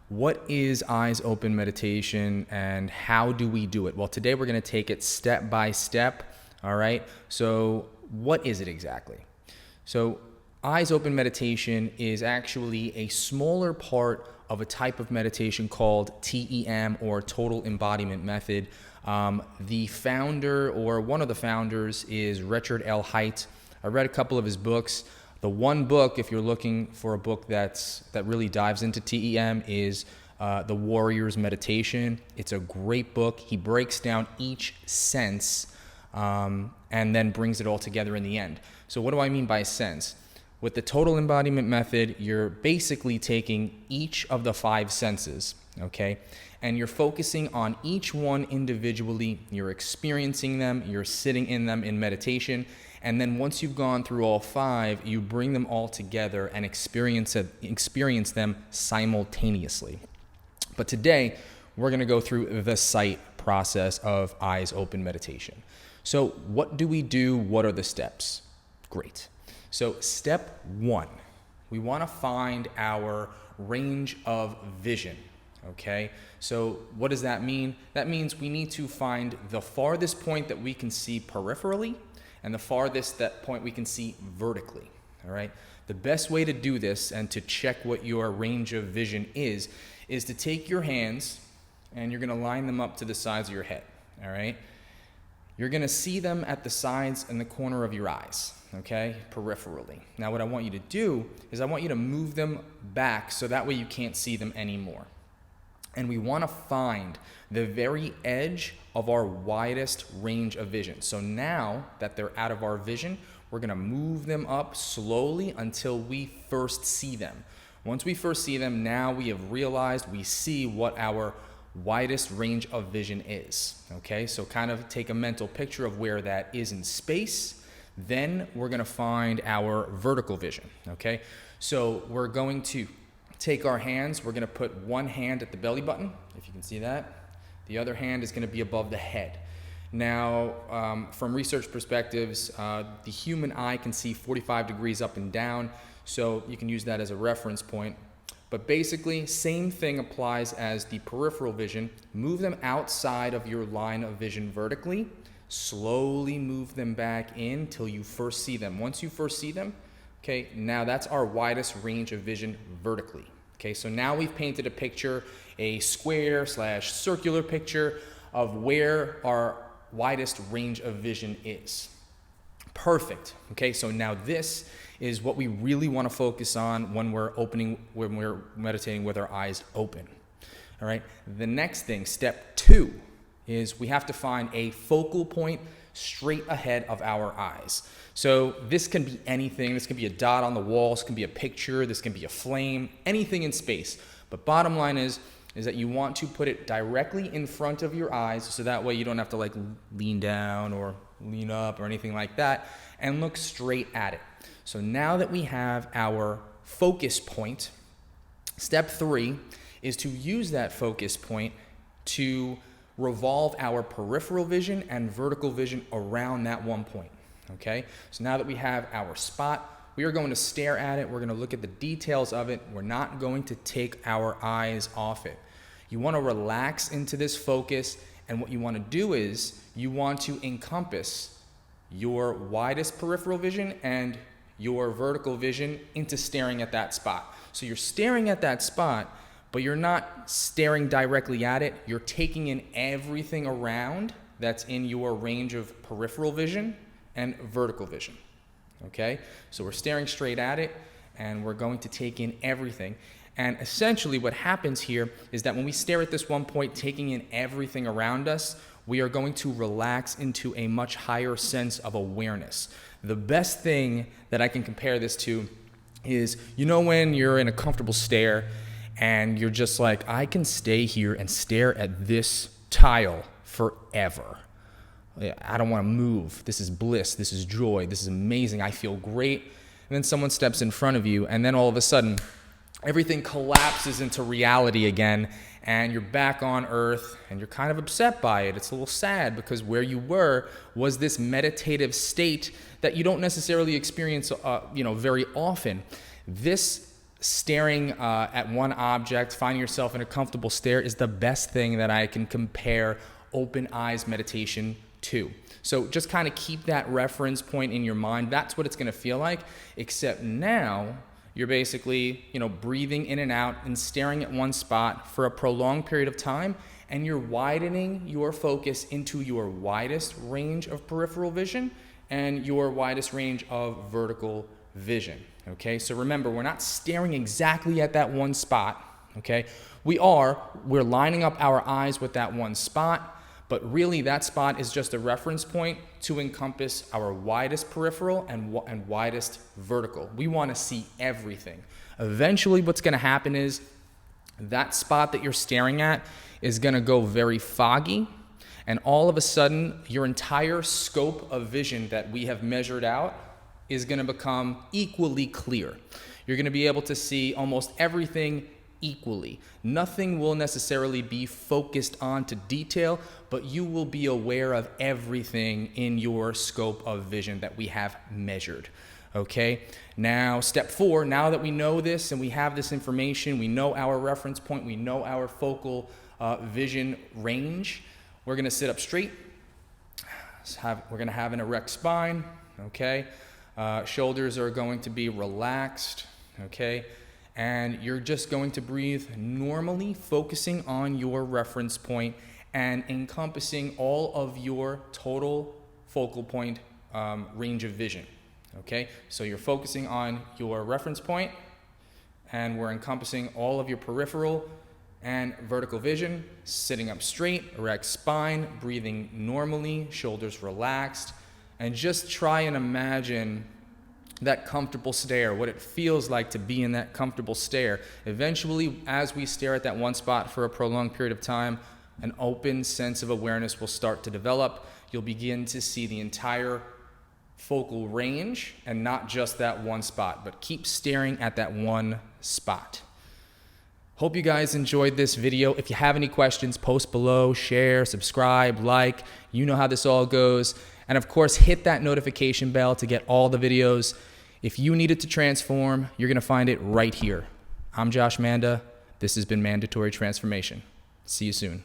What is eyes open meditation and how do we do it? Well, today we're going to take it step by step. All right. So what is it exactly? So eyes open meditation is actually a smaller part of a type of meditation called TEM, or Total Embodiment Method. The founder, or one of the founders, is Richard L. Haidt. I read a couple of his books. The one book, if you're looking for a book that really dives into TEM, is The Warrior's Meditation. It's a great book. He breaks down each sense and then brings it all together in the end. So what do I mean by sense? With the Total Embodiment Method, you're basically taking each of the 5 senses, okay? And you're focusing on each one individually. You're experiencing them. You're sitting in them in meditation. And then once you've gone through all 5, you bring them all together and experience them simultaneously. But today, we're going to go through the sight process of eyes open meditation. So what do we do? What are the steps? Great. So step 1, we want to find our range of vision. Okay, so what does that mean? That means we need to find the farthest point that we can see peripherally and the farthest that point we can see vertically. All right, the best way to do this and to check what your range of vision is to take your hands and you're going to line them up to the sides of your head. All right, you're going to see them at the sides and the corner of your eyes. Okay, peripherally. Now what I want you to do is I want you to move them back so that way you can't see them anymore. And we want to find the very edge of our widest range of vision. So now that they're out of our vision, we're going to move them up slowly until we first see them. Once we first see them, now we have realized we see what our widest range of vision is. Okay, so kind of take a mental picture of where that is in space. Then we're going to find our vertical vision. Okay, so we're going to take our hands, we're going to put one hand at the belly button, if you can see that. The other hand is going to be above the head. Now, from research perspectives, the human eye can see 45 degrees up and down, so you can use that as a reference point. But basically, same thing applies as the peripheral vision. Move them outside of your line of vision vertically. Slowly move them back in till you first see them. Once you first see them, okay, now that's our widest range of vision vertically. Okay, so now we've painted a picture, a square / circular picture of where our widest range of vision is. Perfect. Okay, so now this is what we really want to focus on when we're meditating with our eyes open. All right, the next thing, step 2, is we have to find a focal point straight ahead of our eyes. So this can be anything. This can be a dot on the wall. This can be a picture. This can be a flame, anything in space. But bottom line is that you want to put it directly in front of your eyes so that way you don't have to like lean down or lean up or anything like that, and look straight at it. So now that we have our focus point, step 3 is to use that focus point to revolve our peripheral vision and vertical vision around that one point. Okay, so now that we have our spot, we are going to stare at it. We're going to look at the details of it. We're not going to take our eyes off it. You want to relax into this focus, and what you want to do is you want to encompass your widest peripheral vision and your vertical vision into staring at that spot. So you're staring at that spot, but you're not staring directly at it. You're taking in everything around that's in your range of peripheral vision and vertical vision. Okay? So we're staring straight at it, and we're going to take in everything. And essentially what happens here is that when we stare at this one point, taking in everything around us, we are going to relax into a much higher sense of awareness. The best thing that I can compare this to is, you know, when you're in a comfortable stare and you're just like, I can stay here and stare at this tile forever. I don't want to move. This is bliss. This is joy. This is amazing. I feel great. And then someone steps in front of you, and then all of a sudden, everything collapses into reality again, and you're back on earth, and you're kind of upset by it. It's a little sad because where you were was this meditative state that you don't necessarily experience, very often. This staring at one object, finding yourself in a comfortable stare is the best thing that I can compare open eyes meditation to. So just kind of keep that reference point in your mind. That's what it's going to feel like, except now you're basically, breathing in and out and staring at one spot for a prolonged period of time, and you're widening your focus into your widest range of peripheral vision and your widest range of vertical vision. Okay, so remember, we're not staring exactly at that one spot. Okay, we're lining up our eyes with that one spot, but really that spot is just a reference point to encompass our widest peripheral and widest vertical. We want to see everything. Eventually what's going to happen is that spot that you're staring at is going to go very foggy, and all of a sudden your entire scope of vision that we have measured out is going to become equally clear. You're going to be able to see almost everything equally. Nothing will necessarily be focused on to detail, but you will be aware of everything in your scope of vision that we have measured. Okay, now step 4, now that we know this and we have this information, we know our reference point, we know our focal vision range, we're going to sit up straight. We're going to have an erect spine. Okay, shoulders are going to be relaxed. Okay, and you're just going to breathe normally, focusing on your reference point and encompassing all of your total focal point range of vision. Okay, so you're focusing on your reference point, and we're encompassing all of your peripheral and vertical vision, sitting up straight, erect spine, breathing normally, shoulders relaxed, and just try and imagine that comfortable stare, what it feels like to be in that comfortable stare. Eventually, as we stare at that one spot for a prolonged period of time, an open sense of awareness will start to develop. You'll begin to see the entire focal range and not just that one spot, but keep staring at that one spot. Hope you guys enjoyed this video. If you have any questions, post below, share, subscribe, like. You know how this all goes. And of course, hit that notification bell to get all the videos. If you need it to transform, you're going to find it right here. I'm Josh Manda. This has been Mandatory Transformation. See you soon.